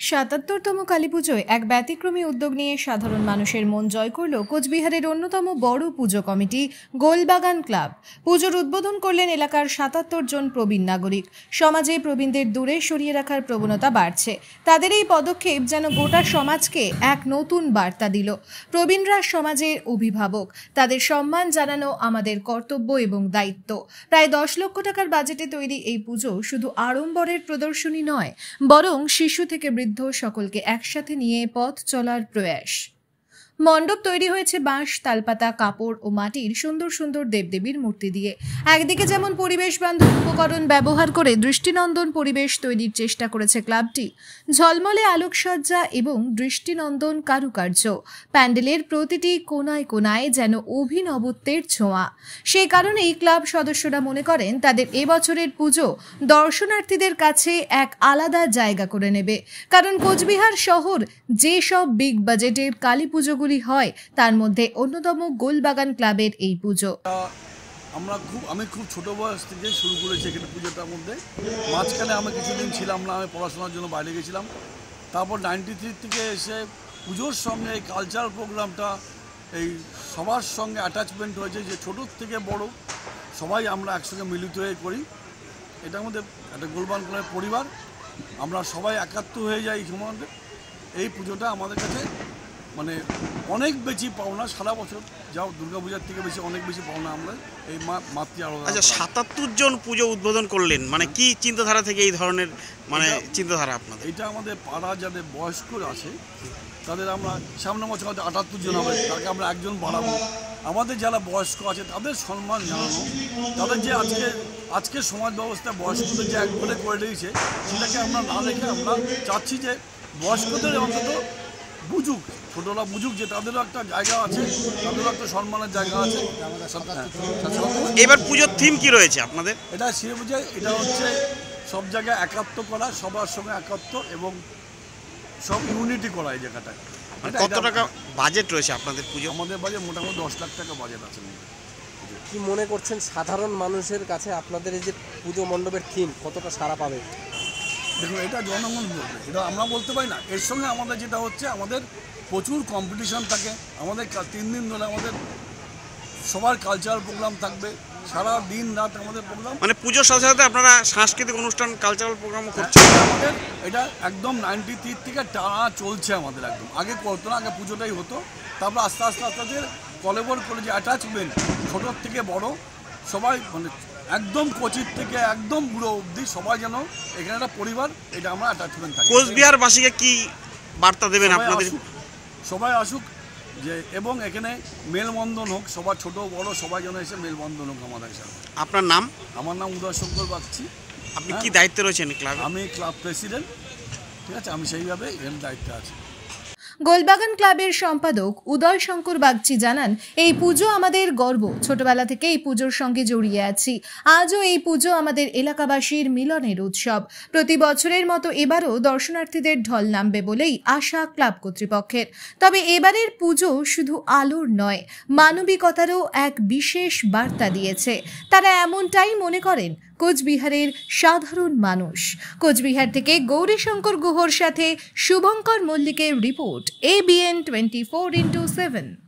৭৭তম কালীপুজোয় এক ব্যতিক্রমী উদ্যোগ নিয়ে সাধারণ মানুষের মন জয় করল কোচবিহারের অন্যতম বড় পুজো কমিটি গোলবাগান ক্লাব। পুজোর উদ্বোধন করলেন এলাকার ৭৭ জন প্রবীণ নাগরিক। সমাজে প্রবীণদের দূরে সরিয়ে রাখার প্রবণতা বাড়ছে। তাদের এই পদক্ষেপ যেন গোটা সমাজকে এক নতুন বার্তা দিল। প্রবীণরা সমাজের অভিভাবক, তাদের সম্মান জানানো আমাদের কর্তব্য এবং দায়িত্ব। প্রায় ১০ লক্ষ টাকার বাজেটে তৈরি এই পুজো শুধু আড়ম্বরের প্রদর্শনী নয়, বরং শিশু থেকে বৃদ্ধ সকলকে একসাথে নিয়ে পথ চলার প্রয়াস। মণ্ডপ তৈরি হয়েছে বাঁশ, তালপাতা, কাপড় ও মাটির সুন্দর সুন্দর দেবদেবীর মূর্তি দিয়ে। একদিকে যেমন পরিবেশ বান্ধব উপকরণ ব্যবহার করে দৃষ্টিনন্দন পরিবেশ তৈরির চেষ্টা করেছে ক্লাবটি, ঝলমলে আলোকসজ্জা এবং দৃষ্টিনন্দন কারুকার্য, প্যান্ডেলের প্রতিটি কোনায় কোনায় যেন অভিনবত্বের ছোঁয়া। সেই কারণেই ক্লাব সদস্যরা মনে করেন তাদের এবছরের পুজো দর্শনার্থীদের কাছে এক আলাদা জায়গা করে নেবে। কারণ কোচবিহার শহর যেসব বিগ বাজেটের কালী পুজো হয় তার মধ্যে অন্যতম গোলবাগান ক্লাবের এই পুজো। আমি খুব ছোট বয়স থেকে শুরু করেছি এখানে পুজোটার মধ্যে। মাঝখানে আমি কিছুদিন ছিলাম না, আমি পড়াশোনার জন্য বাইরে গেছিলাম। তারপর 93 থেকে এসে পুজোর সঙ্গে এই কালচারাল প্রোগ্রামটা এই সবার সঙ্গে অ্যাটাচমেন্ট হয়েছে, যে ছোটোর থেকে বড় সবাই আমরা একসঙ্গে মিলিত হয়ে করি। এটার মধ্যে একটা গোলবাগান ক্লাবের পরিবার, আমরা সবাই একাত্ম হয়ে যাই। এই সময় এই পুজোটা আমাদের কাছে মানে অনেক বেশি পাওনা, সারা বছর যাও দুর্গাপূজার থেকে বেশি অনেক বেশি পাওনা আমরা এই মাতৃ আলাদা। আচ্ছা, ৭৭ জন পুজো উদ্বোধন করলেন, মানে কি চিন্তাধারা থেকে এই ধরনের মানে চিন্তাধারা আপনাদের? এটা আমাদের পাড়া যাদের বয়স্ক আছে তাদের আমরা সামনে বছর ৭৮ জন হবে, তাকে আমরা একজন বাড়াবো। আমাদের যারা বয়স্ক আছে তাদের সম্মান জানানো, তাদের যে আজকে সমাজ ব্যবস্থা বয়স্কদের যে একবারে করে দিয়েছে সেটাকে আমরা না রেখে আমরা চাচ্ছি যে বয়স্কদের অন্তত বুঝুক, ছোটরা বুঝুক যে তাদেরও একটা জায়গা আছে, তাদেরও একটা সম্মানের জায়গা আছে। এবার পুজোর থিম কি রয়েছে আপনাদের? এটা শিবে পূজায় এটা হচ্ছে সব জায়গায় একাত্ম করা, সবার সঙ্গে একাত্ম এবং সব ইউনিটি করা এই জায়গাটায়। কত টাকা বাজেট রয়েছে আপনাদের পুজো? আমাদের বাজেট মোটামুটি ১০ লাখ টাকা বাজেট আছে। কি মনে করছেন সাধারণ মানুষের কাছে আপনাদের এই যে পুজো মণ্ডপের থিম কতটা সাড়া পাবে? দেখুন, এটা জনগণ বলবে, এটা আমরা বলতে পারি না। এর সঙ্গে আমাদের যেটা হচ্ছে, আমাদের প্রচুর কম্পিটিশন থাকে। আমাদের 3 দিন ধরে আমাদের সবার কালচারাল প্রোগ্রাম থাকবে, সারা দিন রাত আমাদের প্রোগ্রাম। মানে পুজোর সাথে সাথে আপনারা সাংস্কৃতিক অনুষ্ঠান, কালচারাল প্রোগ্রামও করছেন? আমাদের এটা একদম 93 থেকে টানা চলছে আমাদের। একদম আগে করতো না, আগে পুজোটাই হতো। তারপর আস্তে আস্তে কলেবর করে যে অ্যাটাচমেন্ট ছোটোর থেকে বড় সবাই, মানে একদম কোচির থেকে একদম বুড়ো অবধি সবাই যেন এখানে একটা পরিবার, এটা আমরা অ্যাটাচমেন্ট থাকে। কোচবিহারবাসীকে কি বার্তা দেবেন আপনাদের? সবাই আসুক যে, এবং এখানে মেলবন্ধন হোক, সবার ছোট বড় সবাই যেন এসে মেলবন্ধন হোক আমাদের সাথে। আপনার নাম? আমার নাম উদয় শঙ্কর বাগচি। আপনি কি দায়িত্বে রয়েছেন ক্লাবে? আমি ক্লাব প্রেসিডেন্ট, ঠিক আছে, আমি সেইভাবে এর দায়িত্বে আছি। গোলবাগান ক্লাবের সম্পাদক উদয় শঙ্কর বাগচি জানান, এই পুজো আমাদের গর্ব। ছোটবেলা থেকে এই পুজোর সঙ্গে জড়িয়ে আছি। আজও এই পুজো আমাদের এলাকাবাসীর মিলনের উৎসব। প্রতি বছরের মতো এবারও দর্শনার্থীদের ঢল নামবে বলেই আশা ক্লাব কর্তৃপক্ষের। তবে এবারের পুজো শুধু আলোর নয়, মানবিকতারও এক বিশেষ বার্তা দিয়েছে। তারা এমনটাই মনে করেন কোচবিহারের সাধারণ মানুষ। কোচবিহার থেকে গৌরীশঙ্কর গুহর সাথে শুভঙ্কর মল্লিকের রিপোর্ট, ABN 24x7।